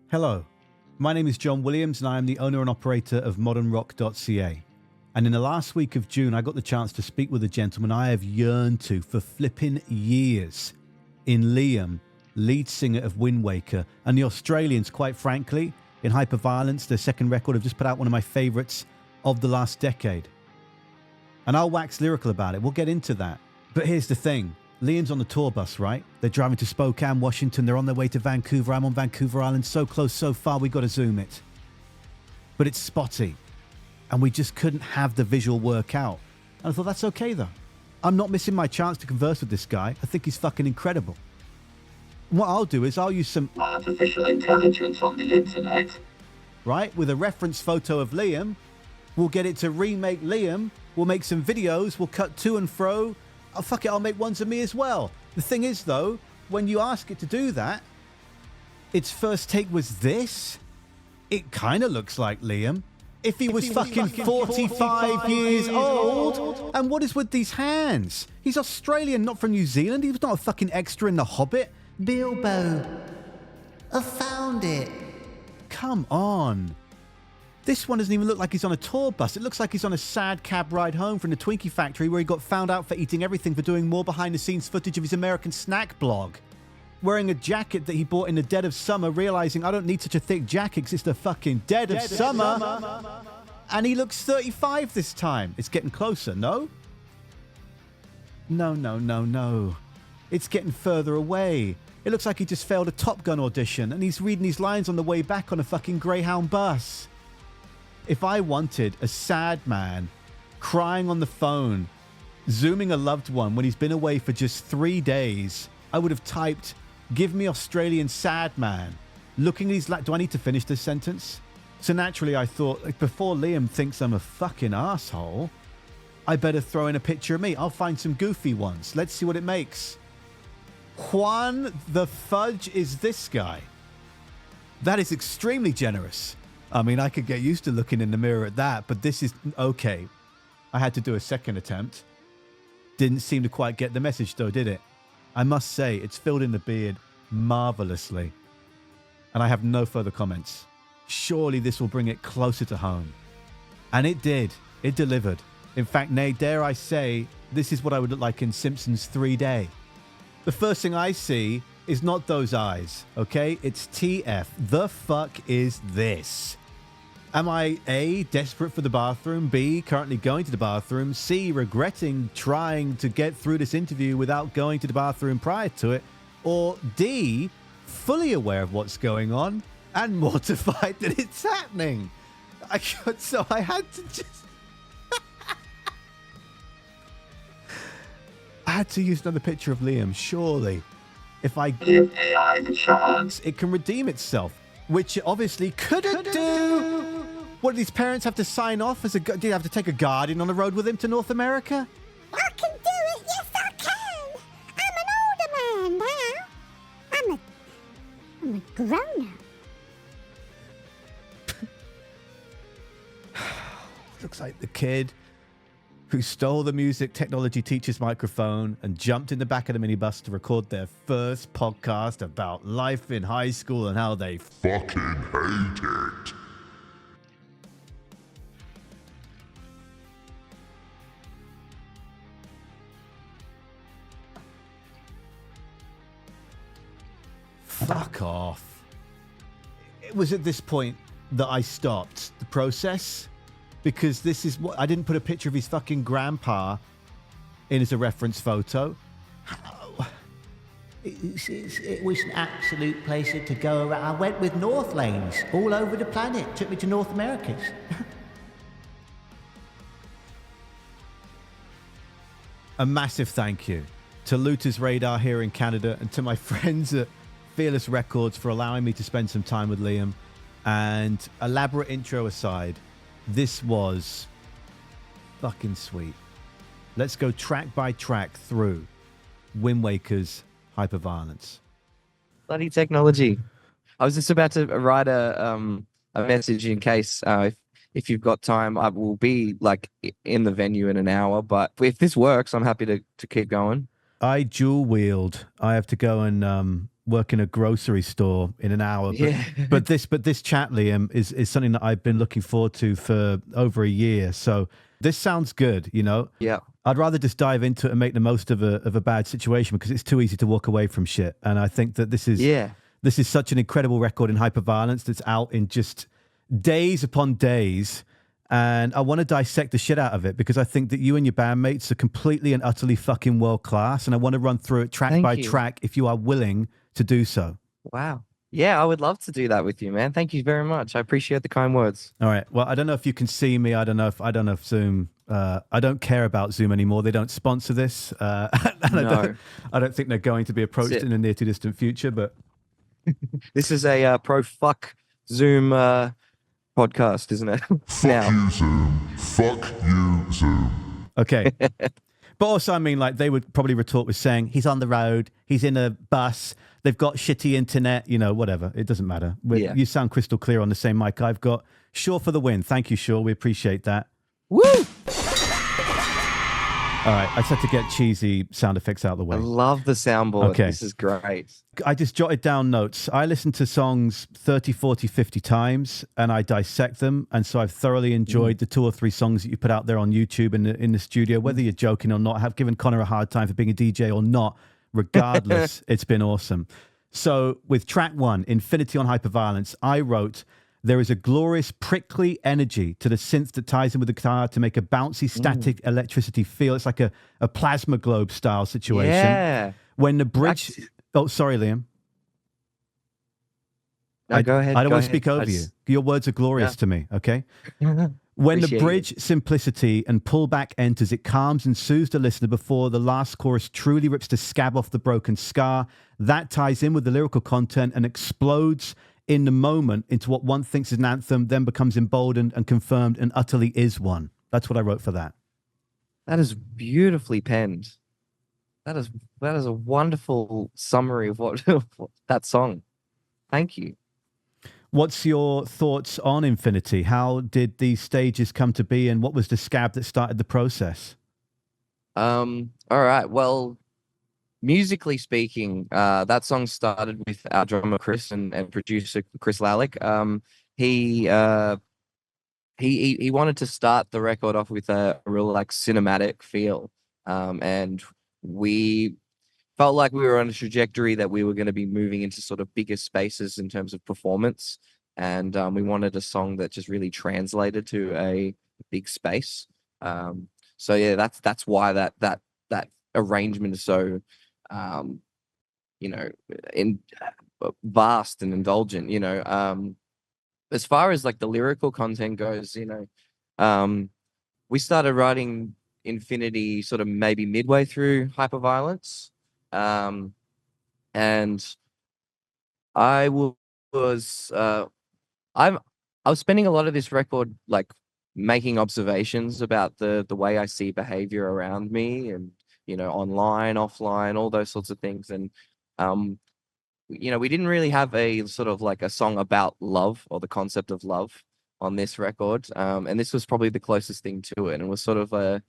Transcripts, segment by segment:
Hello, my name is John Williams and I am the owner and operator of ModernRock.ca. And in the last week of June, I got the chance to speak with a gentleman I have yearned to for flipping years, in Liam, lead singer of Windwaker, and the Australians, quite frankly, in HYPERVIOLENCE, their second record, have just put out one of my favourites of the last decade. And I'll wax lyrical about it, we'll get into that. But here's the thing, Liam's on the tour bus, right? They're driving to Spokane, Washington, they're on their way to Vancouver, I'm on Vancouver Island, so close, so far, we got to zoom it. But it's spotty, and we just couldn't have the visual work out. And I thought, that's okay though. I'm not missing my chance to converse with this guy, I think he's fucking incredible. And what I'll do is I'll use some artificial intelligence on the internet, right, with a reference photo of Liam. We'll get it to remake Liam, we'll make some videos, we'll cut to and fro. Oh, fuck it, I'll make ones of me as well. The thing is though, when you ask it to do that, its first take was this. It kind of looks like Liam. If he was fucking 45 years old. And what is with these hands? He's Australian, not from New Zealand. He was not a fucking extra in The Hobbit. Bilbo, I found it. Come on. This one doesn't even look like he's on a tour bus. It looks like he's on a sad cab ride home from the Twinkie factory where he got found out for eating everything for doing more behind-the-scenes footage of his American snack blog. Wearing a jacket that he bought in the dead of summer, realizing I don't need such a thick jacket because it's the fucking dead of summer. And he looks 35 this time. It's getting closer, no? No. It's getting further away. It looks like he just failed a Top Gun audition and he's reading these lines on the way back on a fucking Greyhound bus. If I wanted a sad man crying on the phone, zooming a loved one when he's been away for just 3 days, I would have typed, "Give me Australian sad man." Looking at these, do I need to finish this sentence? So naturally I thought, like, before Liam thinks I'm a fucking asshole, I better throw in a picture of me. I'll find some goofy ones. Let's see what it makes. Juan the Fudge is this guy. That is extremely generous. I mean, I could get used to looking in the mirror at that, but this is okay. I had to do a second attempt. Didn't seem to quite get the message though, did it? I must say, it's filled in the beard marvelously. And I have no further comments. Surely this will bring it closer to home. And it did. It delivered. In fact, nay, dare I say, this is what I would look like in Simpsons 3-Day. The first thing I see is not those eyes, okay? It's TF. The fuck is this? Am I A, desperate for the bathroom, B, currently going to the bathroom, C, regretting trying to get through this interview without going to the bathroom prior to it, or D, fully aware of what's going on and mortified that it's happening? So I had to just... I had to use another picture of Liam, surely. If I give AI the chance, it can redeem itself, which it obviously couldn't do. What, do these parents have to sign off as a... Do you have to take a guardian on the road with him to North America? I can do it, yes I can. I'm an older man now. I'm a grown-up. Looks like the kid who stole the music technology teacher's microphone and jumped in the back of the minibus to record their first podcast about life in high school and how they fucking hate it. Fuck off. It was at this point that I stopped the process, because this is what I didn't put a picture of his fucking grandpa in as a reference photo. It was an absolute pleasure to go around. I went with North Lanes all over the planet. Took me to North Americas. A massive thank you to Luther's Radar here in Canada and to my friends at Fearless Records for allowing me to spend some time with Liam. And elaborate intro aside, this was fucking sweet. Let's go track by track through Windwaker's HYPERVIOLENCE. Bloody technology. I was just about to write a message in case if you've got time. I will be like in the venue in an hour, but if this works, I'm happy to keep going. I dual wield. I have to go and work in a grocery store in an hour. Yeah. But this chat, Liam, is something that I've been looking forward to for over a year. So this sounds good, you know? Yeah. I'd rather just dive into it and make the most of a bad situation, because it's too easy to walk away from shit. And I think that this is such an incredible record in Hyperviolence that's out in just days upon days. And I want to dissect the shit out of it, because I think that you and your bandmates are completely and utterly fucking world class. And I want to run through it track by track if you are willing to do so. Wow. Yeah, I would love to do that with you, man. Thank you very much. I appreciate the kind words. All right. Well, I don't know if you can see me. I don't know if Zoom. I don't care about Zoom anymore. They don't sponsor this. And I don't think they're going to be approached in the near to distant future. But this is a pro fuck Zoom podcast, isn't it? Fuck you, Zoom. Fuck you, Zoom. Okay. But also, I mean, like, they would probably retort with saying, he's on the road, he's in a bus, they've got shitty internet, you know, whatever. It doesn't matter. You sound crystal clear on the same mic I've got. Shaw for the win. Thank you, Shaw. We appreciate that. Woo! All right, I just had to get cheesy sound effects out of the way. I love the soundboard. Okay. This is great. I just jotted down notes. I listen to songs 30, 40, 50 times, and I dissect them. And so I've thoroughly enjoyed the 2 or 3 songs that you put out there on YouTube in the studio, whether you're joking or not. I have given Connor a hard time for being a DJ or not. Regardless, it's been awesome. So with track 1, Infinity on Hyperviolence, I wrote, there is a glorious prickly energy to the synth that ties in with the guitar to make a bouncy static electricity feel. It's like a plasma globe style situation. Yeah. When the bridge... Oh, sorry, Liam. No, go ahead. I don't want to speak over you. Your words are glorious to me, okay? When the bridge simplicity and pullback enters, it calms and soothes the listener before the last chorus truly rips the scab off the broken scar. That ties in with the lyrical content and explodes in the moment into what one thinks is an anthem, then becomes emboldened and confirmed and utterly is one. That's what I wrote for that. That is beautifully penned. That is a wonderful summary of what that song. Thank you. What's your thoughts on Infinity? How did these stages come to be, and what was the scab that started the process? All right. Well, musically speaking, that song started with our drummer Chris and producer Chris Lalick. He wanted to start the record off with a real like cinematic feel, and we felt like we were on a trajectory that we were going to be moving into sort of bigger spaces in terms of performance, and we wanted a song that just really translated to a big space. So yeah, that's why that arrangement is so vast and indulgent, as far as like the lyrical content goes, we started writing Infinity sort of maybe midway through Hyperviolence. And I was spending a lot of this record like making observations about the way I see behavior around me and, online, offline, all those sorts of things. And, we didn't really have a sort of like a song about love or the concept of love on this record. And this was probably the closest thing to it. And it was sort of a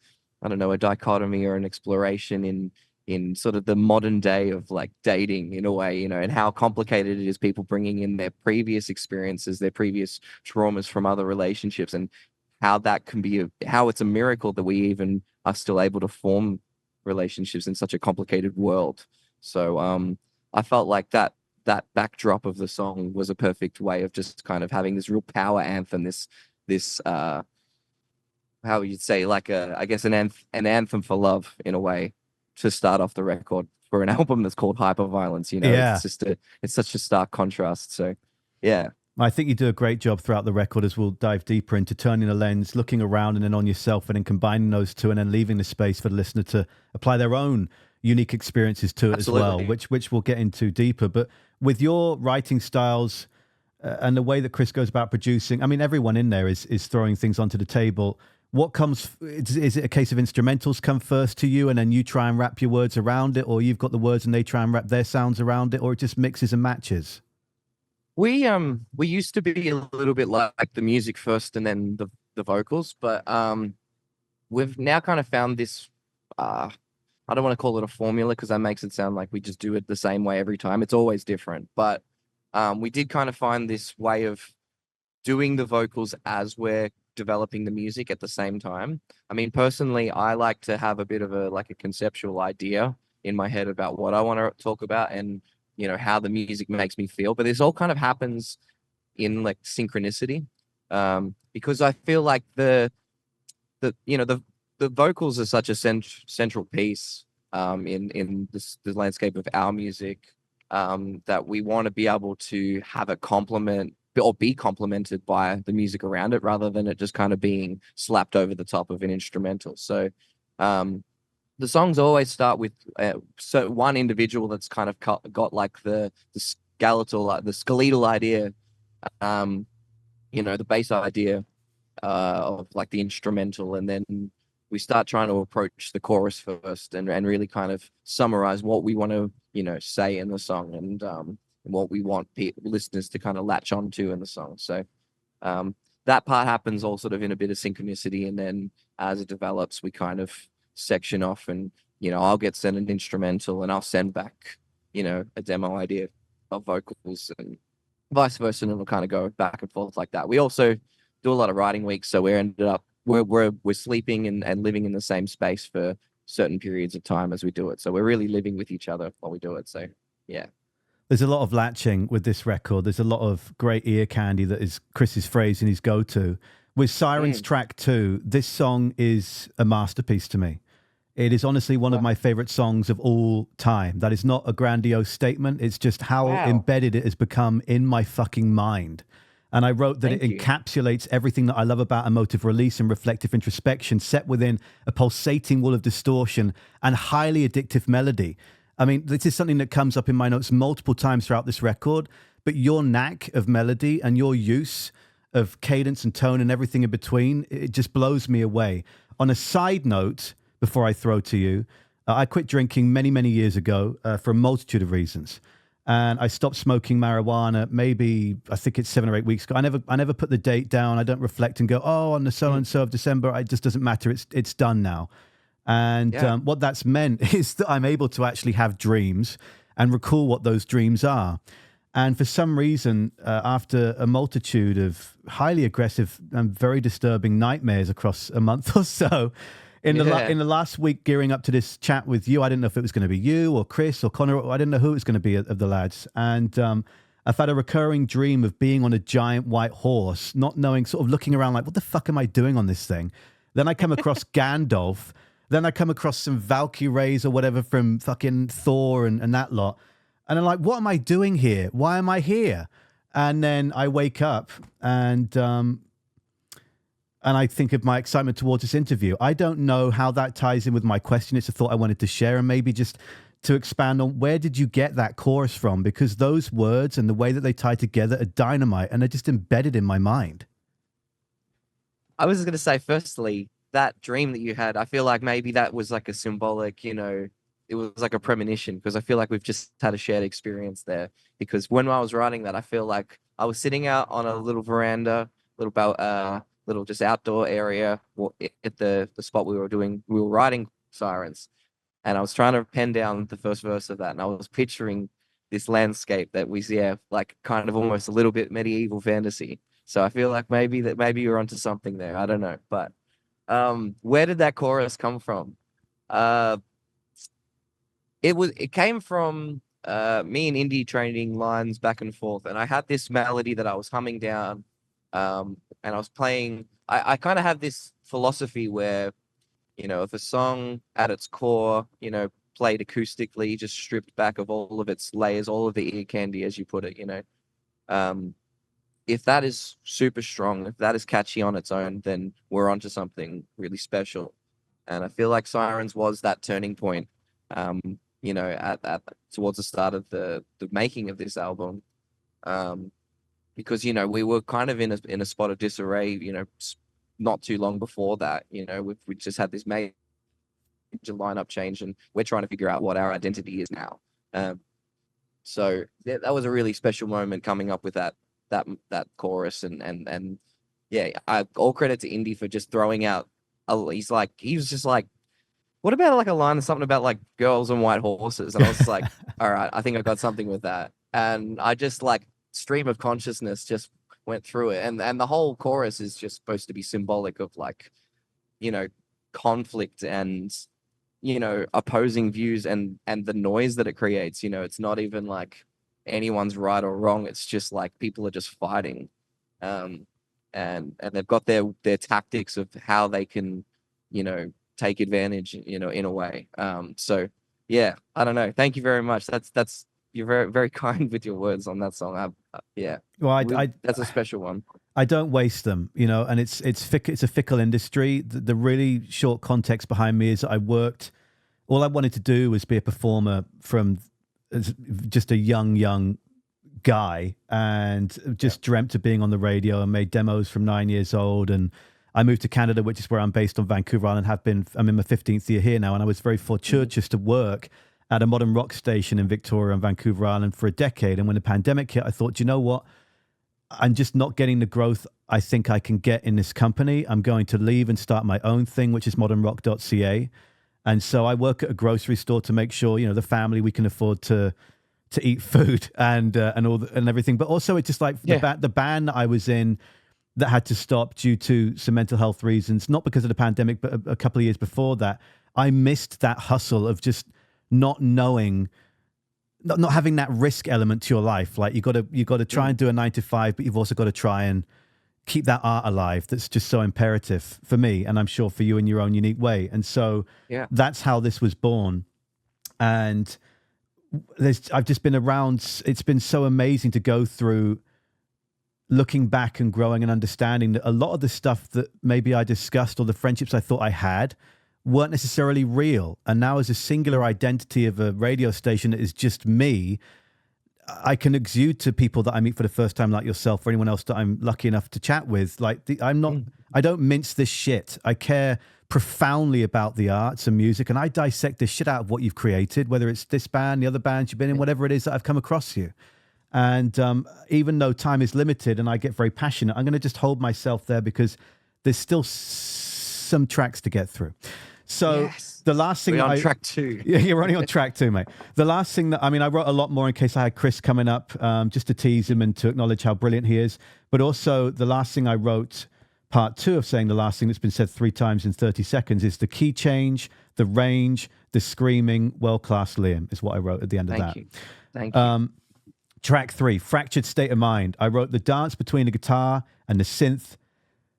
dichotomy or an exploration in sort of the modern day of like dating in a way, and how complicated it is, people bringing in their previous experiences, their previous traumas from other relationships, and how that can be, how it's a miracle that we even are still able to form relationships in such a complicated world. So I felt like that backdrop of the song was a perfect way of just kind of having this real power anthem, this how you'd say, like I guess an anthem for love in a way to start off the record for an album that's called Hyperviolence. It's just it's such a stark contrast. So yeah, I think you do a great job throughout the record, as we'll dive deeper into turning the lens, looking around and then on yourself, and then combining those two, and then leaving the space for the listener to apply their own unique experiences to it as well, which we'll get into deeper. But with your writing styles and the way that Chris goes about producing, I mean, everyone in there is throwing things onto the table. What comes, is it a case of instrumentals come first to you and then you try and wrap your words around it, or you've got the words and they try and wrap their sounds around it, or it just mixes and matches? We used to be a little bit like the music first and then the vocals, but we've now kind of found this I don't want to call it a formula because that makes it sound like we just do it the same way every time. It's always different. But we did kind of find this way of doing the vocals as we're developing the music at the same time. I mean, personally, I like to have a bit of a conceptual idea in my head about what I want to talk about and how the music makes me feel. But this all kind of happens in like synchronicity, because I feel like the vocals are such a central piece in the landscape of our music, that we want to be able to have it complement or be complemented by the music around it rather than it just kind of being slapped over the top of an instrumental. So the songs always start with one individual that's kind of got like the skeletal idea, the bass idea of like the instrumental, and then we start trying to approach the chorus first and really kind of summarize what we want to say in the song, and what we want listeners to kind of latch onto in the song. So that part happens all sort of in a bit of synchronicity, and then as it develops, we kind of section off, and I'll get sent an instrumental and I'll send back a demo idea of vocals, and vice versa, and it'll kind of go back and forth like that. We also do a lot of writing weeks, so we're sleeping and living in the same space for certain periods of time as we do it. So we're really living with each other while we do it. So yeah. There's a lot of latching with this record. There's a lot of great ear candy that is Chris's phrase in his go-to. With Sirens track 2, this song is a masterpiece to me. It is honestly one of my favorite songs of all time. That is not a grandiose statement. It's just how embedded it has become in my fucking mind. And I wrote that it encapsulates everything that I love about emotive release and reflective introspection, set within a pulsating wall of distortion and highly addictive melody. I mean, this is something that comes up in my notes multiple times throughout this record, but your knack of melody and your use of cadence and tone and everything in between, it just blows me away. On a side note, before I throw to you, I quit drinking many, many years ago for a multitude of reasons. And I stopped smoking marijuana maybe, I think it's 7 or 8 weeks ago. I never put the date down. I don't reflect and go, oh, on the so-and-so of December, it just doesn't matter. It's done now. And what that's meant is that I'm able to actually have dreams and recall what those dreams are. And for some reason, after a multitude of highly aggressive and very disturbing nightmares across a month or so, in the last week gearing up to this chat with you, I didn't know if it was going to be you or Chris or Connor, or I didn't know who it was going to be of the lads. And I've had a recurring dream of being on a giant white horse, not knowing, sort of looking around like, what the fuck am I doing on this thing? Then I come across Gandalf. Then I come across some Valkyries or whatever from fucking Thor and that lot. And I'm like, what am I doing here? Why am I here? And then I wake up and I think of my excitement towards this interview. I don't know how that ties in with my question. It's a thought I wanted to share, and maybe just to expand on, where did you get that chorus from? Because those words and the way that they tie together are dynamite, and they're just embedded in my mind. I was going to say, firstly, that dream that you had, I feel like maybe that was like a symbolic, it was like a premonition, because I feel like we've just had a shared experience there. Because when I was writing that, I feel like I was sitting out on a little veranda, little just outdoor area at the spot we were writing Sirens, and I was trying to pen down the first verse of that, and I was picturing this landscape that we see, like kind of almost a little bit medieval fantasy. So I feel like maybe you're onto something there. I don't know, but where did that chorus come from? It came from me and Indy trading lines back and forth, and I had this melody that I was humming down, and I was playing. I kind of have this philosophy where, if a song at its core, played acoustically, just stripped back of all of its layers, all of the ear candy, as you put it, if that is super strong, if that is catchy on its own, then we're onto something really special. And I feel like Sirens was that turning point, at towards the start of the making of this album, because we were kind of in a spot of disarray, not too long before that. We just had this major lineup change, and we're trying to figure out what our identity is now. So that was a really special moment coming up with that chorus, and all credit to Indy for just throwing out. He was just like, what about like a line or something about like girls and white horses? And I was like, all right, I think I got something with that. And I just like stream of consciousness just went through it. And the whole chorus is just supposed to be symbolic of like, you know, conflict and, you know, opposing views and the noise that it creates. You know, it's not even like anyone's right or wrong. It's just like people are just fighting. And they've got their tactics of how they can, you know, take advantage, you know, in a way. So yeah, I don't know. Thank you very much. That's you're very, very kind with your words on that song. Yeah. Well, That's a special one. I don't waste them, you know, and it's a fickle industry. The really short context behind me is I worked. All I wanted to do was be a performer from just a young guy, and just dreamt of being on the radio and made demos from 9 years old. And I moved to Canada, which is where I'm based on Vancouver Island. I'm in my 15th year here now, and I was very fortunate just to work at a modern rock station in Victoria and Vancouver Island for a decade. And when the pandemic hit, I thought, you know what? I'm just not getting the growth I think I can get in this company. I'm going to leave and start my own thing, which is ModernRock.ca. And so I work at a grocery store to make sure, you know, the family, we can afford to eat food and everything. But also it's just like the band that I was in that had to stop due to some mental health reasons, not because of the pandemic, but a couple of years before that. I missed that hustle of just not knowing, not having that risk element to your life. Like you got to try and do a 9 to 5, but you've also got to try and keep that art alive. That's just so imperative for me, and I'm sure for you in your own unique way. And so that's how this was born. And I've just been around. It's been so amazing to go through, looking back and growing and understanding that a lot of the stuff that maybe I discussed or the friendships I thought I had weren't necessarily real. And now as a singular identity of a radio station that is just me, I can exude to people that I meet for the first time, like yourself or anyone else that I'm lucky enough to chat with. Like I don't mince this shit. I care profoundly about the arts and music, and I dissect the shit out of what you've created, whether it's this band, the other bands you've been in, whatever it is that I've come across you. And even though time is limited and I get very passionate, I'm going to just hold myself there because there's still some tracks to get through. So the last thing we're on track 2. Yeah, you're running on track 2, mate. The last thing that, I mean, I wrote a lot more in case I had Chris coming up, just to tease him and to acknowledge how brilliant he is. But also the last thing I wrote, part 2 of saying the last thing that's been said 3 times in 30 seconds, is the key change, the range, the screaming, world-class Liam is what I wrote at the end of that. Thank you. Track 3, fractured state of mind. I wrote the dance between the guitar and the synth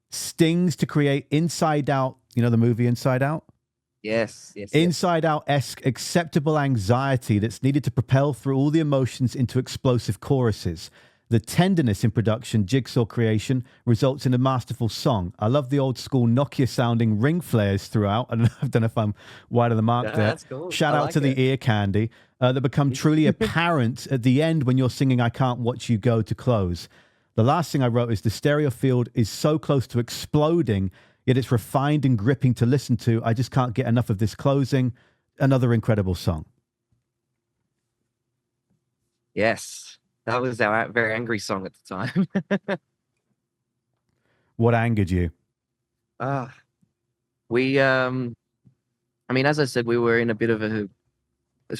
stings to create Inside Out. You know the movie Inside Out? Yes. Inside Out-esque acceptable anxiety that's needed to propel through all the emotions into explosive choruses. The tenderness in production, jigsaw creation, results in a masterful song. I love the old school Nokia-sounding ring flares throughout. I don't know if I'm wide of the mark there. That's cool. Shout out to the ear candy that become truly apparent at the end when you're singing I Can't Watch You Go to close. The last thing I wrote is the stereo field is so close to exploding, yet it's refined and gripping to listen to. I just can't get enough of this closing. Another incredible song. Yes. That was our very angry song at the time. What angered you? I mean, as I said, we were in a bit of a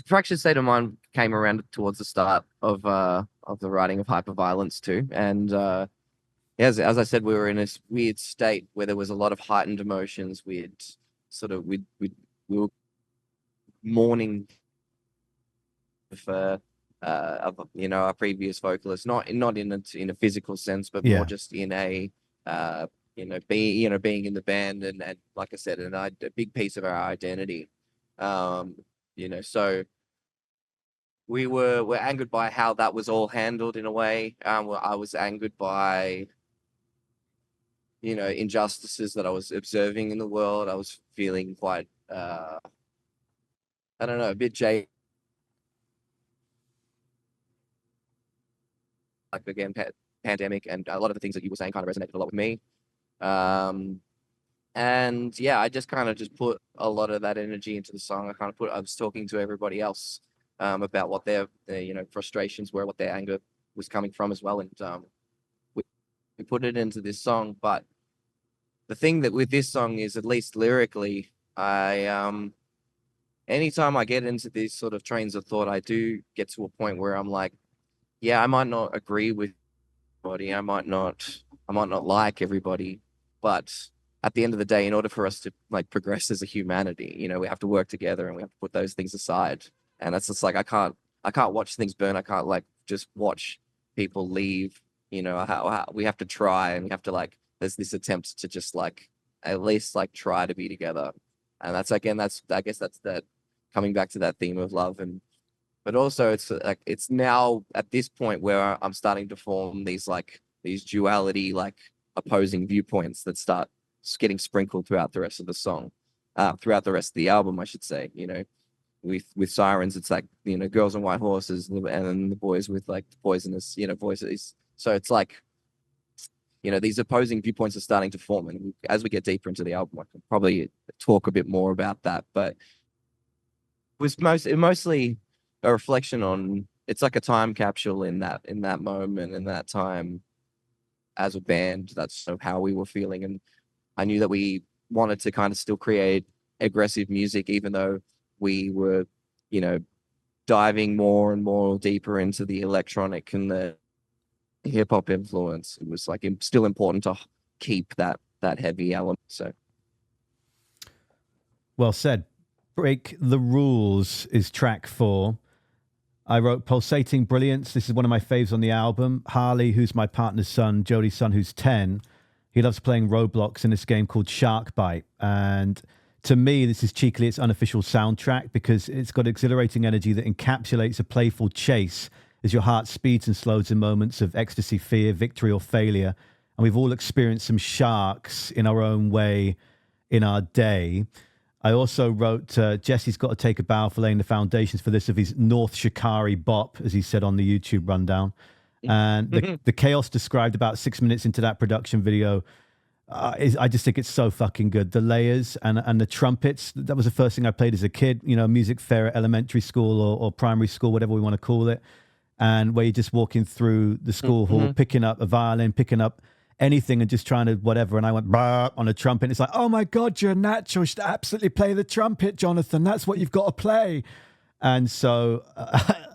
fractured state of mind came around towards the start of the writing of Hyperviolence too. And as I said, we were in this weird state where there was a lot of heightened emotions. We were mourning for our previous vocalist, not in a physical sense, but more just in a being in the band and like I said, a big piece of our identity. So we're angered by how that was all handled in a way. I was angered by injustices that I was observing in the world. I was feeling quite I don't know, a bit jaded. Like again, pandemic and a lot of the things that you were saying kind of resonated a lot with me. And yeah, I just kind of put a lot of that energy into the song. I was talking to everybody else about what their frustrations were, what their anger was coming from as well. And we put it into this song. But the thing that with this song is, at least lyrically, I anytime I get into these sort of trains of thought, I do get to a point where I'm like, yeah, I might not agree with everybody. I might not like everybody, but at the end of the day, in order for us to like progress as a humanity, we have to work together and we have to put those things aside. And that's just like I can't watch things burn. I can't like just watch people leave. How we have to try, and we have to like there's this attempt to just like at least like try to be together. And I guess that's that coming back to that theme of love. And but also it's like it's now at this point where I'm starting to form these duality, like opposing viewpoints that start getting sprinkled throughout the rest of the song, throughout the rest of the album, I should say. With Sirens, it's like, girls on white horses, and then the boys with like poisonous, voices. So it's like, these opposing viewpoints are starting to form. And as we get deeper into the album, I can probably talk a bit more about that. But mostly a reflection on, it's like a time capsule in that moment, in that time as a band. That's sort of how we were feeling. And I knew that we wanted to kind of still create aggressive music, even though we were, diving more and more deeper into the electronic and the hip hop influence. It was like still important to keep that heavy element. So, Well said. Break the Rules is track 4. I wrote Pulsating Brilliance. This is one of my faves on the album. Harley, who's my partner's son, Jody's son, who's 10, he loves playing Roblox in this game called Shark Bite. And to me, this is cheekily its unofficial soundtrack because it's got exhilarating energy that encapsulates a playful chase as your heart speeds and slows in moments of ecstasy, fear, victory, or failure. And we've all experienced some sharks in our own way in our day. I also wrote, Jesse's got to take a bow for laying the foundations for this of his North Shikari bop, as he said on the YouTube rundown. And the chaos described about 6 minutes into that production video, I just think it's so fucking good. The layers and the trumpets, that was the first thing I played as a kid, music fair at elementary school or primary school, whatever we want to call it. And where you're just walking through the school hall, picking up a violin, picking up anything and just trying to whatever. And I went bah on a trumpet. It's like, oh my God, you're a natural. You should absolutely play the trumpet, Jonathan. That's what you've got to play. And so,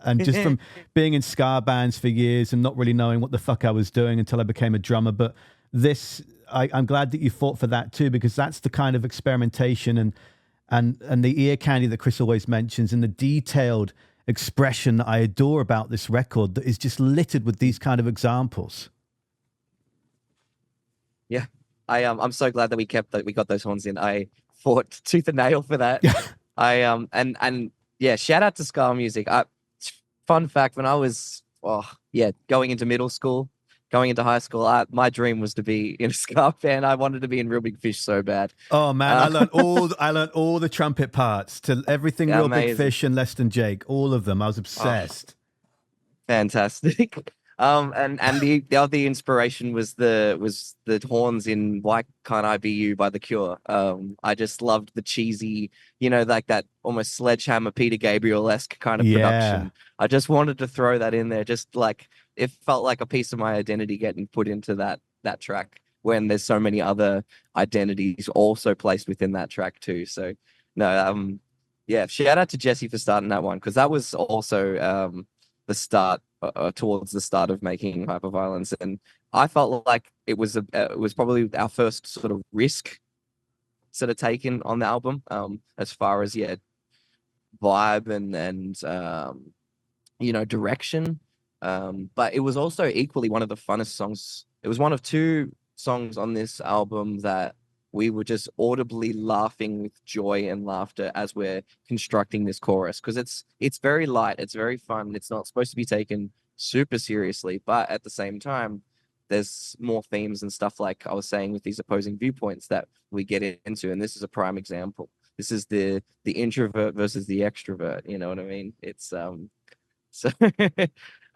and just from being in ska bands for years and not really knowing what the fuck I was doing until I became a drummer. But this, I'm glad that you fought for that too, because that's the kind of experimentation and the ear candy that Chris always mentions and the detailed expression that I adore about this record that is just littered with these kind of examples. yeah, I'm so glad that we got those horns in. I fought tooth and nail for that. And yeah, shout out to ska music. Fun fact, when I was going into middle school, going into high school, my dream was to be in a ska band. I wanted to be in Real Big Fish so bad. Oh man, I learned all the trumpet parts to everything. Real amazing. Big Fish and Less Than Jake, all of them. I was obsessed. Fantastic. And the other inspiration was the horns in Why Can't I Be You by The Cure. I just loved the cheesy, like that almost Sledgehammer Peter Gabriel-esque kind of production. I just wanted to throw that in there, just like it felt like a piece of my identity getting put into that track when there's so many other identities also placed within that track too. So no, shout out to Jesse for starting that one, because that was also the start towards the start of making Hyperviolence, and I felt like it was probably our first sort of risk sort of taken on the album, as far as vibe and direction, but it was also equally one of the funnest songs. It was one of 2 songs on this album that we were just audibly laughing with joy and laughter as we're constructing this chorus, because it's very light, it's very fun, it's not supposed to be taken super seriously, but at the same time there's more themes and stuff, like I was saying, with these opposing viewpoints that we get into, and this is a prime example. This is the introvert versus the extrovert, you know what I mean? It's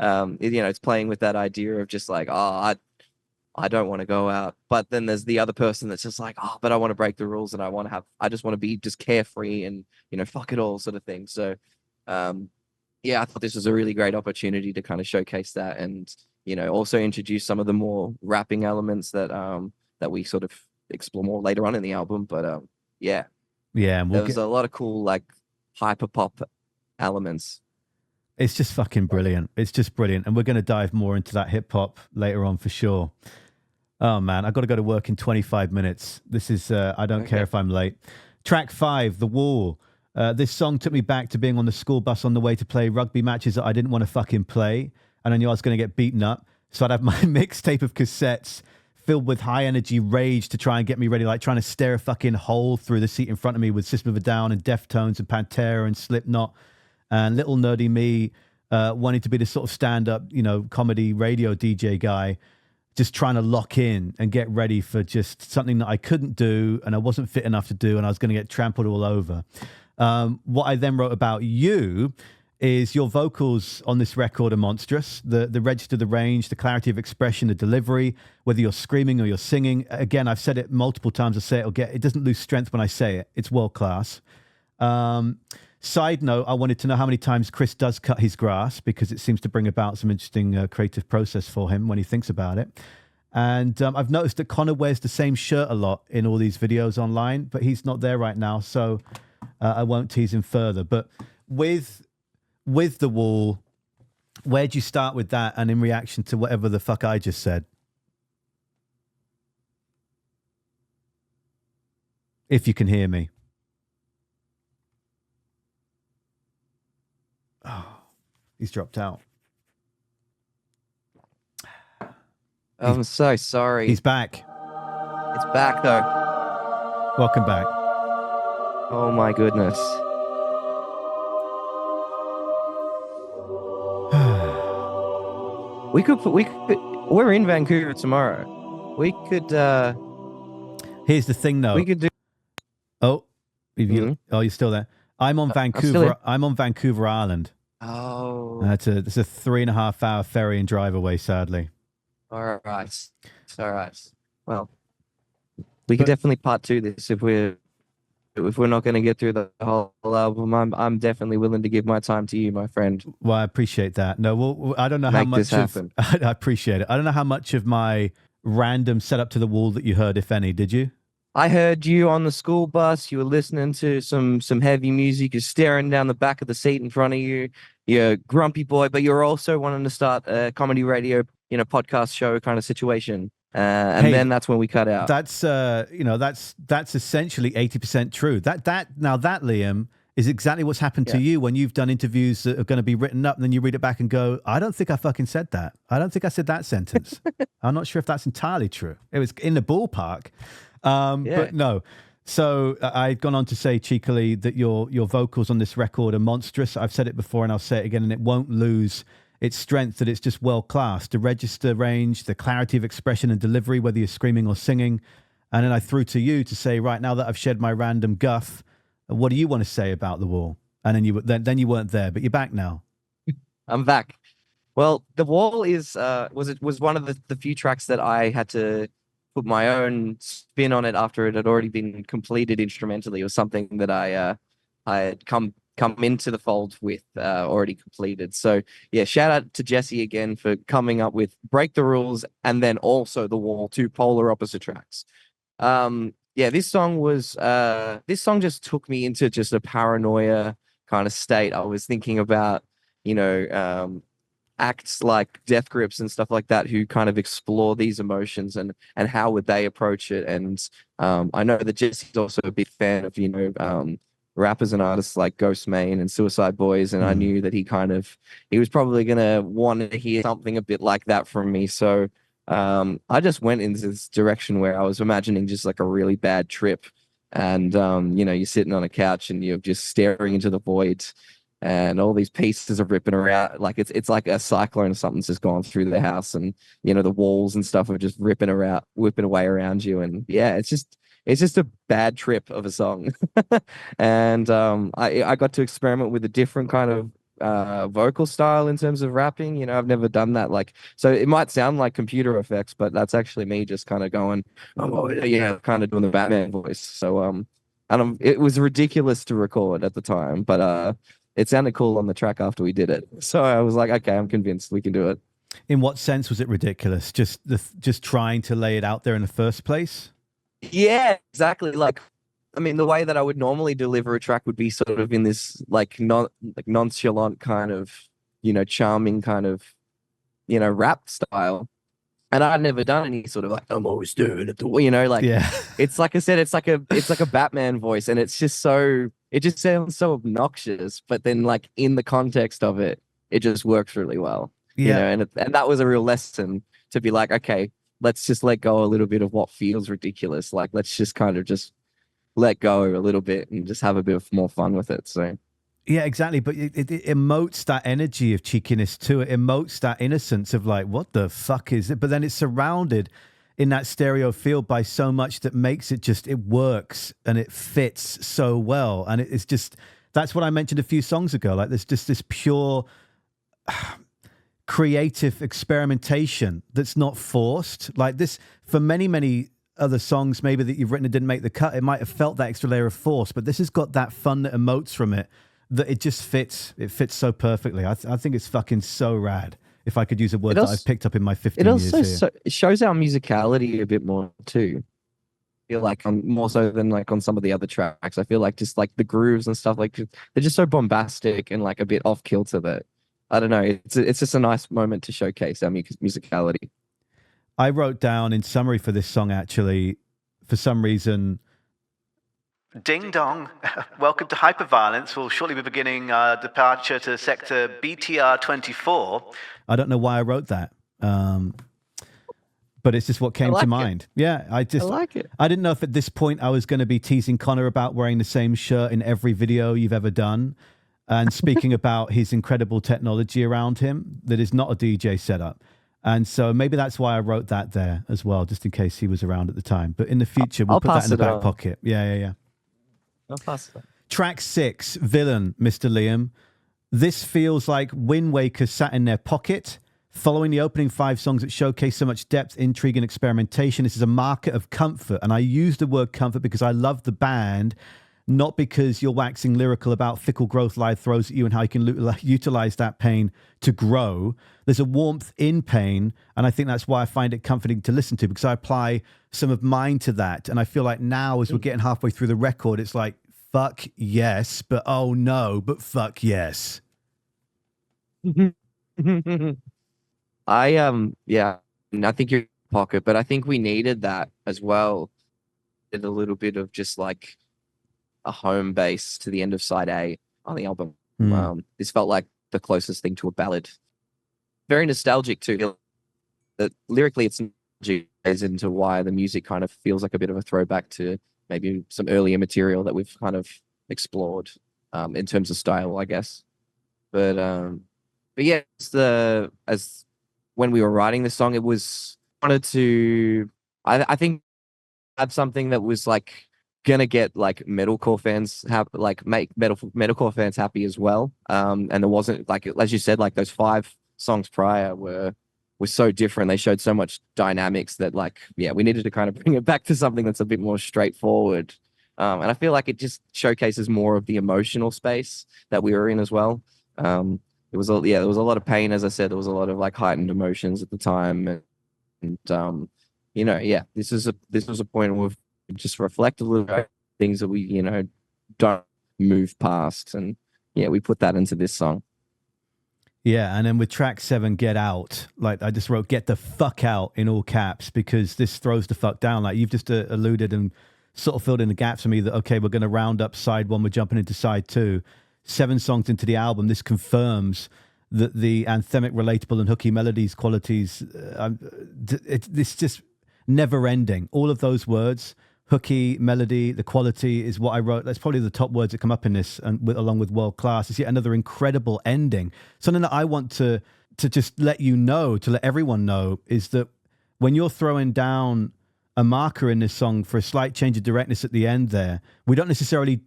it's playing with that idea of just like, I don't want to go out. But then there's the other person that's just like, but I want to break the rules and I just want to be just carefree and, fuck it all sort of thing. So, I thought this was a really great opportunity to kind of showcase that and, also introduce some of the more rapping elements that we sort of explore more later on in the album. But, and there was a lot of cool, like, hyper pop elements. It's just fucking brilliant. It's just brilliant. And we're going to dive more into that hip hop later on for sure. Oh man, I've got to go to work in 25 minutes. This is, I don't care if I'm late. Track 5, The Wall. This song took me back to being on the school bus on the way to play rugby matches that I didn't want to fucking play. And I knew I was going to get beaten up. So I'd have my mixtape of cassettes filled with high energy rage to try and get me ready, like trying to stare a fucking hole through the seat in front of me with System of a Down and Deftones and Pantera and Slipknot. And little nerdy me wanting to be this sort of stand-up, comedy radio DJ guy, just trying to lock in and get ready for just something that I couldn't do and I wasn't fit enough to do, and I was going to get trampled all over. What I then wrote about you is your vocals on this record are monstrous. The register, the range, the clarity of expression, the delivery, whether you're screaming or you're singing. Again, I've said it multiple times. I say it doesn't lose strength when I say it. It's world class. Side note, I wanted to know how many times Chris does cut his grass, because it seems to bring about some interesting creative process for him when he thinks about it. And I've noticed that Connor wears the same shirt a lot in all these videos online, but he's not there right now, so I won't tease him further. But with The Wall, where'd you start with that, and in reaction to whatever the fuck I just said? If you can hear me. Oh, he's dropped out. I'm so sorry. He's back. It's back though. Welcome back. Oh my goodness. We're in Vancouver tomorrow. We could Here's the thing though. We could do Oh, you're still there. I'm on Vancouver. I'm on Vancouver Island. Oh. It's a 3.5 hour ferry and drive away, sadly. All right. Well, we could definitely part 2 this if we're not going to get through the whole album. I'm definitely willing to give my time to you, my friend. Well, I appreciate that. No, well, I don't know how much of I appreciate it. I don't know how much of my random setup to The Wall that you heard, if any. Did you? I heard you on the school bus. You were listening to some heavy music. You're staring down the back of the seat in front of you. You're a grumpy boy, but you're also wanting to start a comedy radio, podcast show kind of situation. Then that's when we cut out. That's that's essentially 80% true. That Liam, is exactly what's happened to you when you've done interviews that are going to be written up, and then you read it back and go, I don't think I fucking said that. I don't think I said that sentence. I'm not sure if that's entirely true. It was in the ballpark. But no. So I've gone on to say cheekily that your vocals on this record are monstrous. I've said it before and I'll say it again, and it won't lose its strength, that it's just world class. The register range, the clarity of expression and delivery, whether you're screaming or singing. And then I threw to you to say, right now that I've shed my random guff, what do you want to say about The Wall? And then you weren't there, but you're back now. I'm back. Well, The Wall was one of the few tracks that I had to put my own spin on it after it had already been completed instrumentally. It was something that I had come into the fold with already completed. So yeah, shout out to Jesse again for coming up with Break the Rules and then also The Wall, 2 polar opposite tracks. This song just took me into just a paranoia kind of state. I was thinking about, acts like Death Grips and stuff like that, who kind of explore these emotions and how would they approach it. And I know that Jesse's also a big fan of, rappers and artists like Ghostmane and Suicide Boys. And I knew that he was probably going to want to hear something a bit like that from me. So I just went into this direction where I was imagining just like a really bad trip. And, you're sitting on a couch and you're just staring into the void, and all these pieces are ripping around. Like it's like a cyclone or something's just gone through the house, and, the walls and stuff are just whipping away around you. And yeah, it's just a bad trip of a song. And I got to experiment with a different kind of vocal style in terms of rapping. I've never done that. So it might sound like computer effects, but that's actually me just kind of going, oh yeah, kind of doing the Batman voice. So it was ridiculous to record at the time, but it sounded cool on the track after we did it. So I was like, okay, I'm convinced we can do it. In what sense was it ridiculous? Just trying to lay it out there in the first place? Yeah, exactly. Like I mean, the way that I would normally deliver a track would be sort of in this nonchalant kind of, charming kind of, rap style. And I'd never done any sort of like, I'm always doing it, Yeah. it's like I said, it's like a Batman voice, and it's just it just sounds so obnoxious, but then like in the context of it, it just works really well. Yeah. And that was a real lesson to be like, okay, let's just let go a little bit of what feels ridiculous. Like, let's just kind of just let go a little bit and just have a bit of more fun with it. So Yeah, exactly. But it emotes that energy of cheekiness too. It emotes that innocence of like, what the fuck is it? But then it's surrounded in that stereo field by so much that makes it works and it fits so well. And it's just, that's what I mentioned a few songs ago. Like there's just this pure creative experimentation that's not forced. Like this, for many, many other songs maybe that you've written and didn't make the cut, it might have felt that extra layer of force, but this has got that fun that emotes from it, that it just fits. It fits so perfectly. I think it's fucking so rad. If I could use a word that I've picked up in my 15 years here. It shows our musicality a bit more too. I feel like more so than like on some of the other tracks. I feel like just like the grooves and stuff, like they're just so bombastic and like a bit off kilter that I don't know. It's just a nice moment to showcase our musicality. I wrote down in summary for this song, actually, for some reason, Ding dong. Welcome to Hyperviolence. We'll shortly be beginning our departure to sector BTR 24. I don't know why I wrote that. But it's just what came to mind. Yeah, I like it. I didn't know if at this point I was going to be teasing Connor about wearing the same shirt in every video you've ever done. And speaking about his incredible technology around him that is not a DJ setup. And so maybe that's why I wrote that there as well, just in case he was around at the time. But in the future, we'll put that in the back pocket. Yeah. I'll pass it. Track 6, Villain, Mr. Liam. This feels like Windwaker sat in their pocket. Following the opening 5 songs that showcase so much depth, intrigue, and experimentation, this is a marker of comfort. And I use the word comfort because I love the band, not because you're waxing lyrical about fickle growth life throws at you and how you can utilize that pain to grow. There's a warmth in pain, and I think that's why I find it comforting to listen to, because I apply some of mine to that. And I feel like now, as we're getting halfway through the record, it's like, fuck yes, but oh no, but fuck yes. I think you're in pocket, but I think we needed that as well. Did a little bit of just like a home base to the end of side A on the album. This felt like the closest thing to a ballad. Very nostalgic too. Lyrically, it's goes into why the music kind of feels like a bit of a throwback to maybe some earlier material that we've kind of explored in terms of style, I guess. But yeah, as when we were writing the song, it was wanted to. I think have something that was like gonna get like metalcore fans make metalcore fans happy as well. And there wasn't, like, as you said, like those 5 songs prior were so different. They showed so much dynamics that, like, yeah, we needed to kind of bring it back to something that's a bit more straightforward. And I feel like it just showcases more of the emotional space that we were in as well. There was a lot of pain, as I said. There was a lot of like heightened emotions at the time, and this was a point where we've just reflect a little bit things that we don't move past, and yeah, we put that into this song. Yeah, and then with track 7, Get Out, like I just wrote "Get the fuck out" in all caps, because this throws the fuck down. Like you've just alluded and sort of filled in the gaps for me that, okay, we're going to round up side 1, we're jumping into side 2. 7 songs into the album, this confirms that the anthemic, relatable, and hooky melodies qualities, it's just never ending. All of those words, hooky, melody, the quality, is what I wrote. That's probably the top words that come up in this, and along with world class. It's yet another incredible ending. Something that I want to just let you know, to let everyone know, is that when you're throwing down a marker in this song for a slight change of directness at the end there, we don't necessarily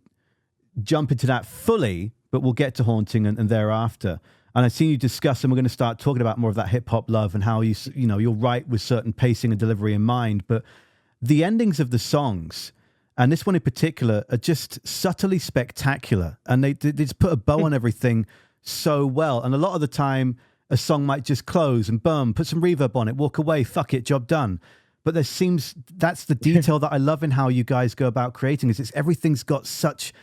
jump into that fully, but we'll get to Haunting and thereafter. And I've seen you discuss, and we're going to start talking about more of that hip-hop love and how you'll write with certain pacing and delivery in mind. But the endings of the songs, and this one in particular, are just subtly spectacular. And they just put a bow on everything so well. And a lot of the time, a song might just close and boom, put some reverb on it, walk away, fuck it, job done. but that's the detail that I love in how you guys go about creating. Is everything's got such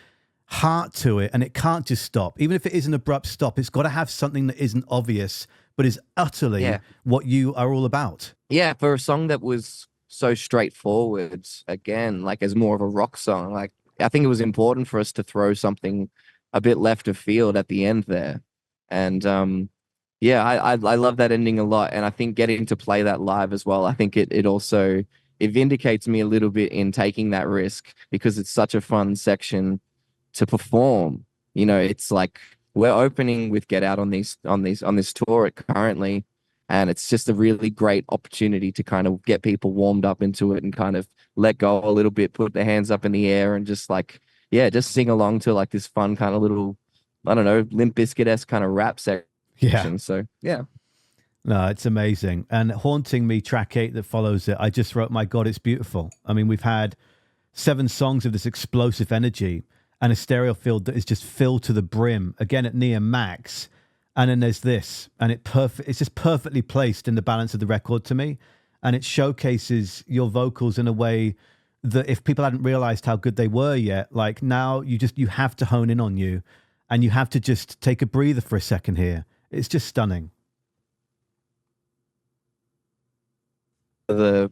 heart to it, and it can't just stop. Even if it is an abrupt stop, it's got to have something that isn't obvious, but is utterly what you are all about. Yeah, for a song that was so straightforward, again, like as more of a rock song, like I think it was important for us to throw something a bit left of field at the end there. And I love that ending a lot. And I think getting to play that live as well, I think it also it vindicates me a little bit in taking that risk, because it's such a fun section to perform. You know, it's like we're opening with Get Out on this tour currently, and it's just a really great opportunity to kind of get people warmed up into it and kind of let go a little bit, put their hands up in the air, and just like, just sing along to like this fun kind of little, I don't know, Limp Bizkit-esque kind of rap section. Yeah. So, yeah. No, it's amazing. And Haunting Me, track 8 that follows it, I just wrote, my God, it's beautiful. I mean, we've had 7 songs of this explosive energy and a stereo field that is just filled to the brim, again at near max. And then there's this, and it's just perfectly placed in the balance of the record to me. And it showcases your vocals in a way that if people hadn't realized how good they were yet, like now you have to hone in on you, and you have to just take a breather for a second here. It's just stunning. This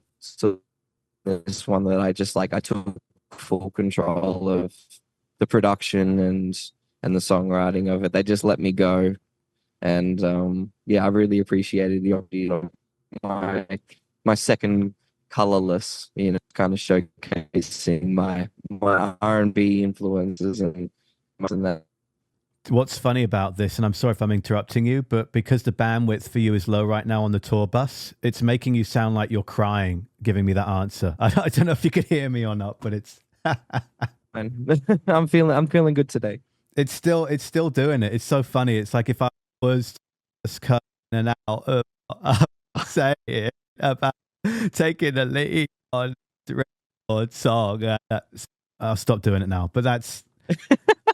one that I took full control of the production and the songwriting of it. They just let me go. And I really appreciated the opportunity. My second colorless, kind of showcasing my R&B influences and that. What's funny about this, and I'm sorry if I'm interrupting you, but because the bandwidth for you is low right now on the tour bus, it's making you sound like you're crying giving me that answer. I don't know if you could hear me or not, but it's I'm feeling good today. It's still doing it. It's so funny. It's like if I was just cutting an out of saying about taking the lead on the record song. I'll stop doing it now. But that's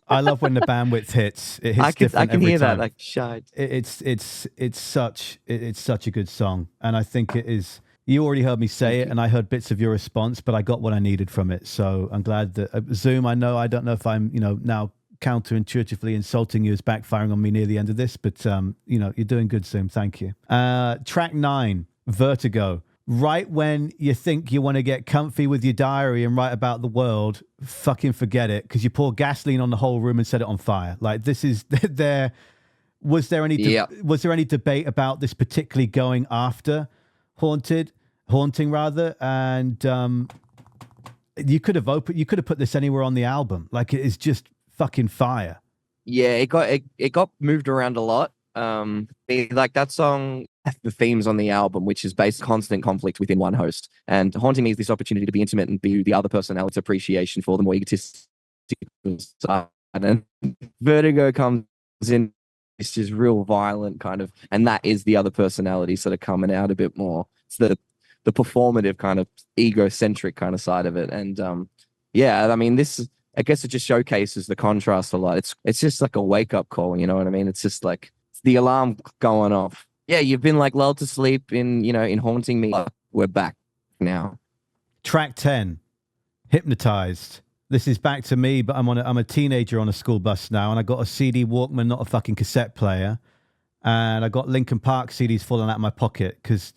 I love when the bandwidth hits. It hits different I can every hear time. that like shite. It's such a good song, and I think it is. You already heard me say it, and I heard bits of your response, but I got what I needed from it. So I'm glad that Zoom. I don't know if I'm now counterintuitively insulting you is backfiring on me near the end of this, but you're doing good, Zoom. Thank you. Track 9, Vertigo. Right when you think you want to get comfy with your diary and write about the world, fucking forget it, because you pour gasoline on the whole room and set it on fire. Like, this is there. Was there any debate about this particularly going after Haunting rather? And you could have put this anywhere on the album. Like, it is just fucking fire. Yeah, it got moved around a lot. Like that song, the themes on the album, which is based constant conflict within one host, and Haunting Me is this opportunity to be intimate and be the other personality's appreciation for the more egotistical side. And Vertigo comes in, it's just real violent kind of, and that is the other personality sort of coming out a bit more. It's the performative kind of egocentric kind of side of it. And I mean, this, I guess it just showcases the contrast a lot. It's just like a wake up call, you know what I mean? It's just like it's the alarm going off. Yeah, you've been like lulled to sleep in Haunting Me. We're back now. Track 10, Hypnotised. This is back to me, but I'm a teenager on a school bus now, and I got a CD Walkman, not a fucking cassette player, and I got Linkin Park CDs falling out of my pocket because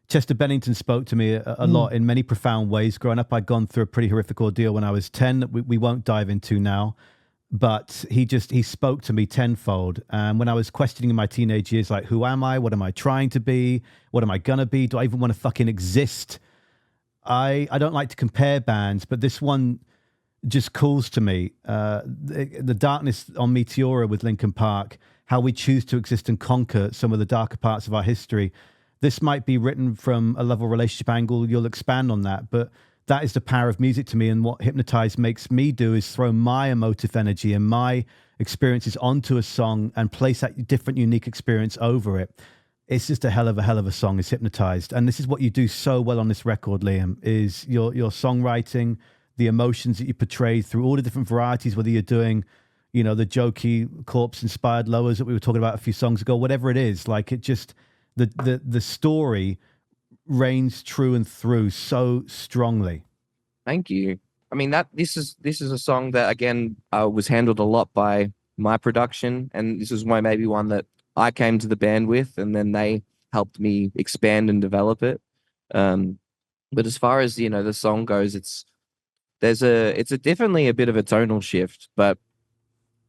Chester Bennington spoke to me a lot in many profound ways. Growing up, I'd gone through a pretty horrific ordeal when I was 10 that we won't dive into now. But he spoke to me tenfold. And when I was questioning in my teenage years, like, who am I? What am I trying to be? What am I going to be? Do I even want to fucking exist? I don't like to compare bands, but this one just calls to me. The darkness on Meteora with Linkin Park, how we choose to exist and conquer some of the darker parts of our history. This might be written from a love or relationship angle. You'll expand on that, but that is the power of music to me. And what Hypnotised makes me do is throw my emotive energy and my experiences onto a song and place that different, unique experience over it. It's just a hell of a song. It's Hypnotised. And this is what you do so well on this record, Liam, is your songwriting, the emotions that you portray through all the different varieties, whether you're doing, the jokey corpse-inspired lowers that we were talking about a few songs ago, whatever it is. Like, it just, the story reigns true and through so strongly. Thank you. I mean, this is a song that again was handled a lot by my production, and this is maybe one that I came to the band with, and then they helped me expand and develop it. But as far as the song goes, it's definitely a bit of a tonal shift, but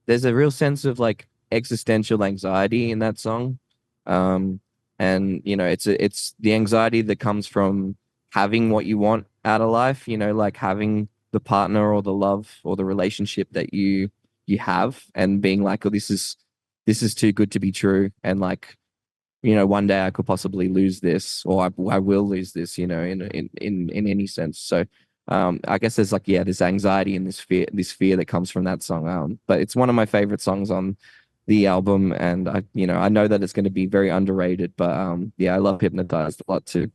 there's a real sense of like existential anxiety in that song. And it's the anxiety that comes from having what you want out of life, like having the partner or the love or the relationship that you have, and being like, oh, this is too good to be true, and like, one day I could possibly lose this, or I will lose this, in any sense. So I guess there's like, this anxiety and this fear that comes from that song. But it's one of my favorite songs on the album, and I know that it's going to be very underrated, but I love Hypnotized a lot too.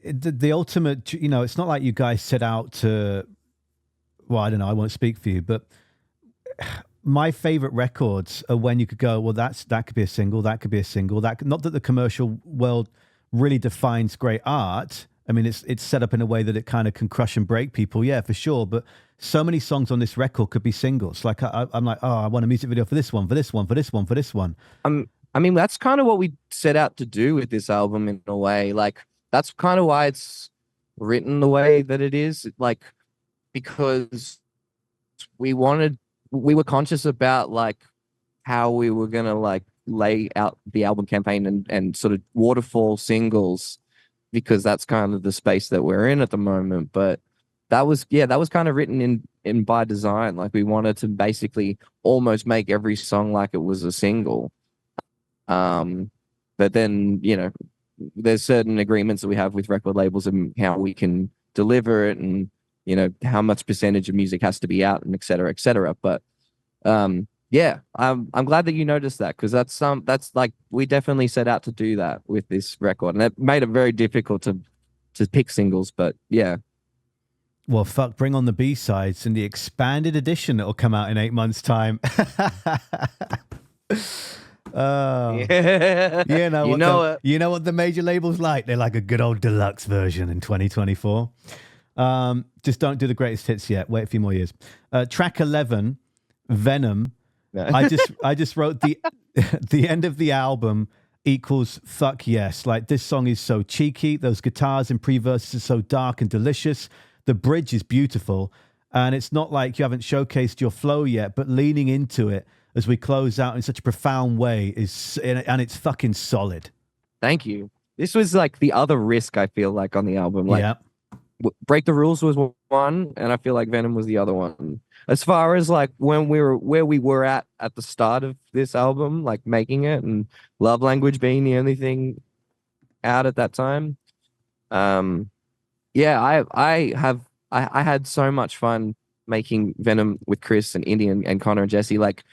The ultimate, it's not like you guys set out to, well, I don't know, I won't speak for you, but my favorite records are when you could go, well, that could be a single, that could be a single, not that the commercial world really defines great art. I mean, it's set up in a way that it kind of can crush and break people, yeah, for sure. But so many songs on this record could be singles. Like I'm like, oh, I want a music video for this one, for this one, for this one, for this one. I mean, that's kind of what we set out to do with this album in a way. Like, that's kind of why it's written the way that it is. Like, because we were conscious about like how we were gonna like lay out the album campaign and sort of waterfall singles, because that's kind of the space that we're in at the moment. But that was kind of written in by design. Like, we wanted to basically almost make every song like it was a single. But then, there's certain agreements that we have with record labels and how we can deliver it, and how much percentage of music has to be out, and et cetera, et cetera. But I'm glad that you noticed that, because that's like, we definitely set out to do that with this record, and it made it very difficult to pick singles. But yeah. Well, fuck, bring on the B-sides and the expanded edition that will come out in 8 months' time. Yeah. You know what the major labels like? They like a good old deluxe version in 2024. Just don't do the greatest hits yet. Wait a few more years. Track 11, Venom. I just wrote the end of the album equals fuck yes. Like, this song is so cheeky. Those guitars and pre-verses are so dark and delicious. The bridge is beautiful, and it's not like you haven't showcased your flow yet, but leaning into it as we close out in such a profound way and it's fucking solid. Thank you. This was like the other risk, I feel like, on the album. Like, yeah. Break the Rules was one, and I feel like Venom was the other one. As far as like where we were at the start of this album, like making it, and Love Language being the only thing out at that time. I had so much fun making Venom with Chris and Indy and Connor and Jesse. Like,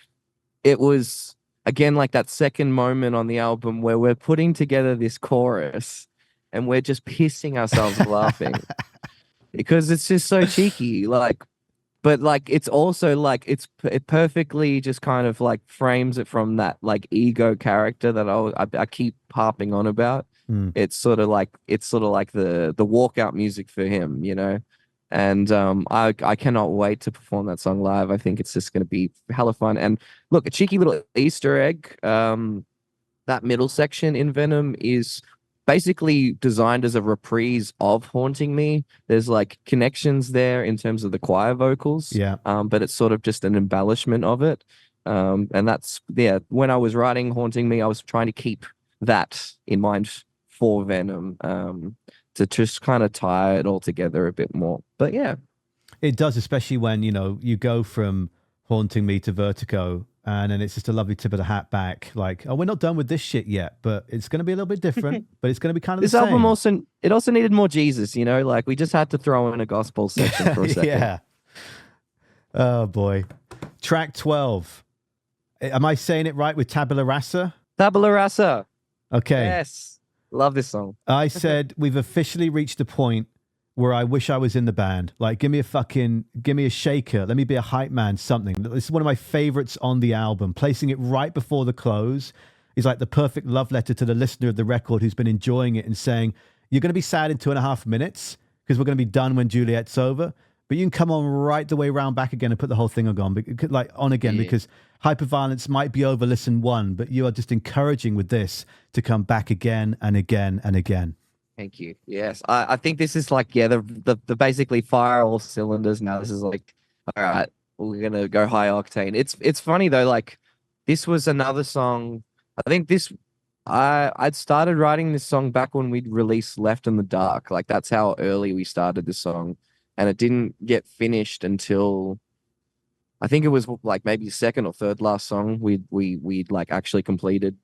it was, again, like that second moment on the album where we're putting together this chorus and we're just pissing ourselves laughing because it's just so cheeky. Like, but like, it's also like, it perfectly just kind of like frames it from that like ego character that I keep harping on about. It's sort of like the walkout music for him, and I cannot wait to perform that song live. I think it's just going to be hella fun. And look, a cheeky little Easter egg, that middle section in Venom is basically designed as a reprise of Haunting Me. There's like connections there in terms of the choir vocals, but it's sort of just an embellishment of it. And that's, when I was writing Haunting Me, I was trying to keep that in mind for Venom, to just kind of tie it all together a bit more. But yeah, it does, especially when you go from Haunting Me to Vertigo, and then it's just a lovely tip of the hat back. Like, oh, we're not done with this shit yet, but it's going to be a little bit different. But it's going to be kind of this the same. album also needed more Jesus. Like, we just had to throw in a gospel section for a second. Yeah. Oh boy, track 12. Am I saying it right with Tabula Rosa? Tabula Rosa. Okay. Yes. Love this song. I said we've officially reached the point where I wish I was in the band. Like, give me a shaker. Let me be a hype man, something. This is one of my favorites on the album. Placing it right before the close is like the perfect love letter to the listener of the record who's been enjoying it and saying, You're going to be sad in 2.5 minutes because we're going to be done when Juliet's over. But you can come on right the way round back again and put the whole thing on again, because Hyperviolence might be over listen 1, but you are just encouraging with this to come back again and again and again. Thank you. Yes, I think this is like, the basically fire all cylinders now. This is like, all right, we're gonna go high octane. It's funny though, like this was another song. I think I'd started writing this song back when we'd released Left in the Dark. Like that's how early we started this song, and it didn't get finished until I think it was like maybe second or third last song we'd like actually completed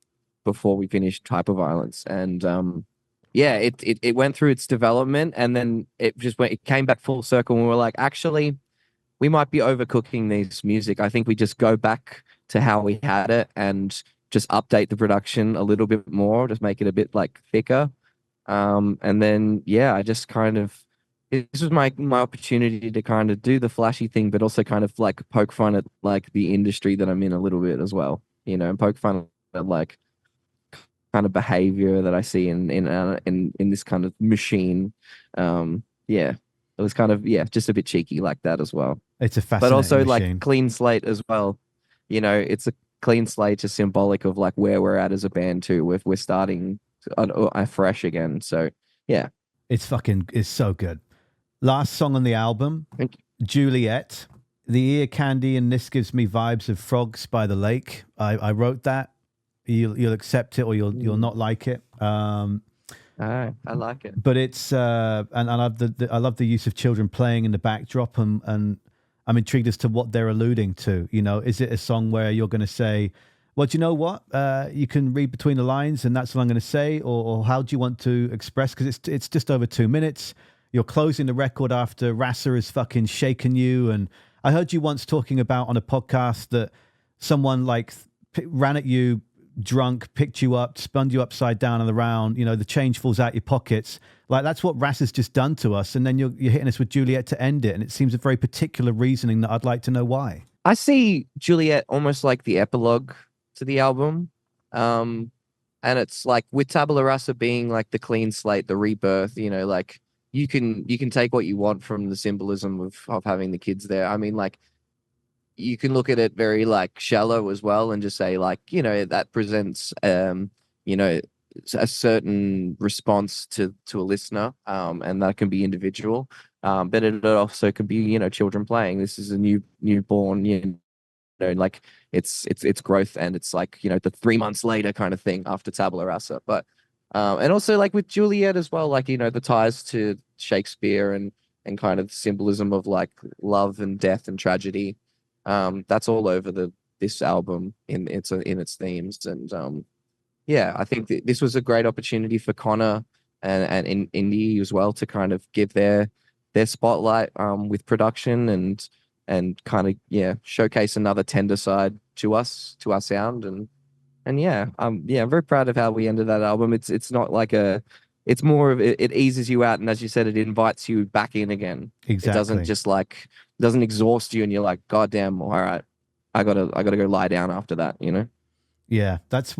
before we finished Hyperviolence. And yeah, it went through its development, and then it came back full circle, and we were like, actually, we might be overcooking this music. I think we just go back to how we had it and just update the production a little bit more, just make it a bit like thicker. And then yeah, I just kind of, this was my opportunity to kind of do the flashy thing, but also kind of like poke fun at like the industry that I'm in a little bit as well, and poke fun at like kind of behavior that I see in this kind of machine. Yeah, it was kind of, just a bit cheeky like that as well. It's a fascinating but also machine. Like clean slate as well. It's a clean slate, just symbolic of like where we're at as a band too. We're starting fresh again. So yeah, it's so good. Last song on the album, Thank you. Juliet. The ear candy in this gives me vibes of Frogs by the Lake. I wrote that. You'll accept it or you'll not like it. I like it. But it's and I love the use of children playing in the backdrop, and I'm intrigued as to what they're alluding to. Is it a song where you're going to say, well, do you know what? You can read between the lines, and that's what I'm going to say, or how do you want to express? Because it's just over 2 minutes. You're closing the record after Rasa has fucking shaken you, and I heard you once talking about on a podcast that someone like ran at you drunk, picked you up, spun you upside down and around, the change falls out your pockets. Like that's what Ras has just done to us. And then you're hitting us with Juliet to end it. And it seems a very particular reasoning that I'd like to know why. I see Juliet almost like the epilogue to the album. And it's like with Tabula Rosa being like the clean slate, the rebirth, like you can take what you want from the symbolism of having the kids there. I mean, like, you can look at it very like shallow as well and just say like, that presents, a certain response to a listener, and that can be individual. But it also could be, children playing. This is a newborn, like it's growth, and it's like, the 3 months later kind of thing after Tabula Rasa. But, and also like with Juliet as well, like, the ties to Shakespeare and kind of symbolism of like love and death and tragedy. That's all over this album in its themes. And yeah, I think this was a great opportunity for Connor and Indie as well to kind of give their spotlight with production and kind of showcase another tender side to our sound. And yeah, I'm very proud of how we ended that album. It's not like it's more of it eases you out, and as you said, it invites you back in again. Exactly. It doesn't just like doesn't exhaust you and you're like, God damn, all right, I gotta go lie down after that, Yeah, that's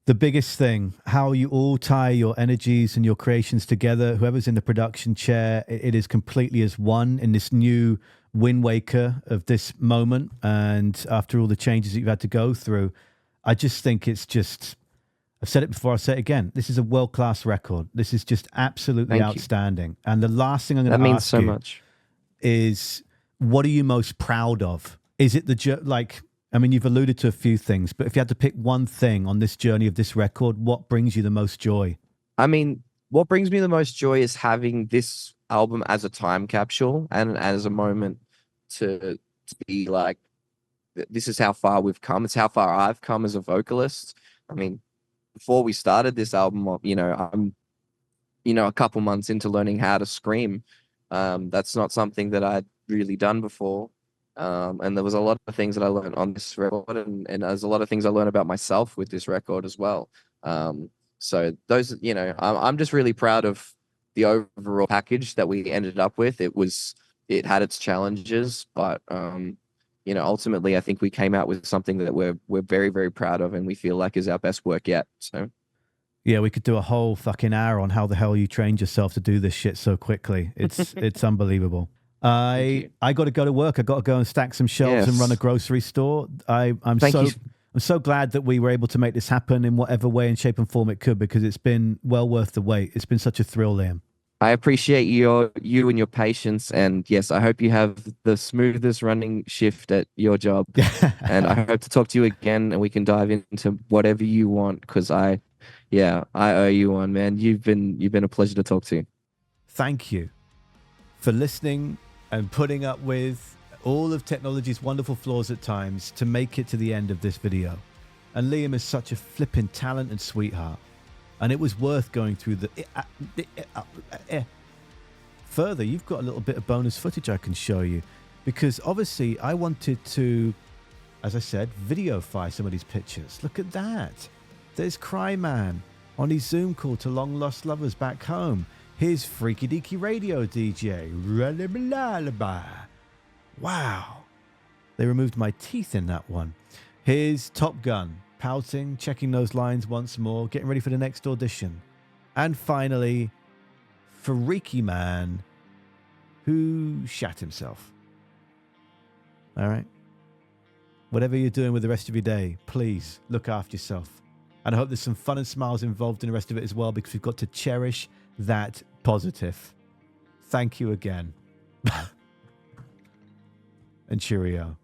the biggest thing, how you all tie your energies and your creations together. Whoever's in the production chair, it is completely as one in this new Windwaker of this moment. And after all the changes that you've had to go through, I just think it's just, I've said it before, I'll say it again. This is a world-class record. This is just absolutely outstanding. And the last thing I'm going to ask so you much. Is, what are you most proud of? Is it you've alluded to a few things, but if you had to pick one thing on this journey of this record, what brings you the most joy? I mean, what brings me the most joy is having this album as a time capsule and as a moment to be like, this is how far we've come. It's how far I've come as a vocalist. I mean, before we started this album, I'm, a couple months into learning how to scream. That's not something that I'd really done before. And there was a lot of things that I learned on this record, and there's a lot of things I learned about myself with this record as well. So those, I'm just really proud of the overall package that we ended up with. It had its challenges, but ultimately I think we came out with something that we're very, very proud of, and we feel like is our best work yet. So Yeah, we could do a whole fucking hour on how the hell you trained yourself to do this shit so quickly. It's unbelievable. I got to go to work. I got to go and stack some shelves and run a grocery store. I'm so glad that we were able to make this happen in whatever way and shape and form it could, because it's been well worth the wait. It's been such a thrill, Liam. I appreciate you and your patience, and yes, I hope you have the smoothest running shift at your job. And I hope to talk to you again, and we can dive into whatever you want, because I owe you one, man. You've been a pleasure to talk to. Thank you for listening and putting up with all of technology's wonderful flaws at times to make it to the end of this video. And Liam is such a flippin' talent and sweetheart. And it was worth going through Further, you've got a little bit of bonus footage I can show you, because obviously I wanted to, as I said, videofy some of these pictures. Look at that. There's Cryman on his Zoom call to long lost lovers back home. Here's Freaky Deaky Radio DJ. Wow. They removed my teeth in that one. Here's Top Gun, pouting, checking those lines once more, getting ready for the next audition. And finally, Freaky Man, who shat himself. All right? Whatever you're doing with the rest of your day, please look after yourself. And I hope there's some fun and smiles involved in the rest of it as well, because we've got to cherish that positive. Thank you again. And cheerio.